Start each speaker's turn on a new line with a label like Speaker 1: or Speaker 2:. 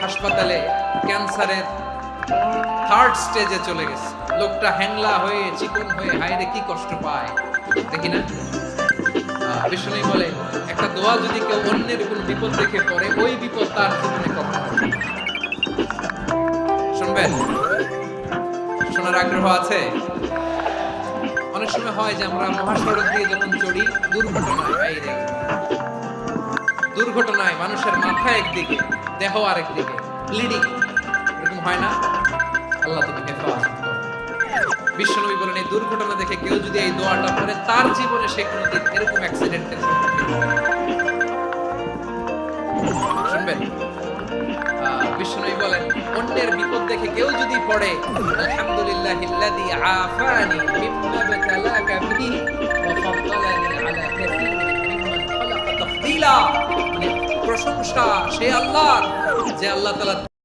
Speaker 1: হাসপাতালে ক্যান্সারের থার্ড স্টেজে চলে গেছে, লোকটা হ্যাংলা হয়ে চিকন হয়ে হায়রে কি কষ্ট পায় দেখি না। বিষ্ণু বলে একটা দোয়া যদি কেউ অন্যের কোন বিপদ দেখে পড়ে, ওই বিপদ তার জীবনে কখনো হবে না। শুনবেন? শোনার আগ্রহ আছে? অনেক সময় হয় যে আমরা মহাসড়ক দিয়ে যখন চড়ি, দুর্ঘটনায় মানুষের মাথা একদিকে, দেহ আরেকদিকে, ব্লিডিং, এরকম হয় না? আল্লাহ তুমি হেফাজত করো। বিশ্বনবী বলেন এই দুর্ঘটনা দেখে কেউ যদি এই দোয়াটা পড়ে, তার জীবনে সে কোনোদিন এরকম অ্যাক্সিডেন্টের সম্মুখীন হবে না। শুনবেন? বিশ্বনবী বলেন অন্যের বিপদ দেখে কেউ যদি পড়ে, আলহামদুলিল্লাহিল্লাযী আফানি মিম্মা বাতালাকা বিহি ওয়া ফাদ্দালানি আলা কাসীরিন মিম্মান খালাকা তাফদীলা, প্রশংসা সে আল্লাহর যে আল্লাহ তাআলা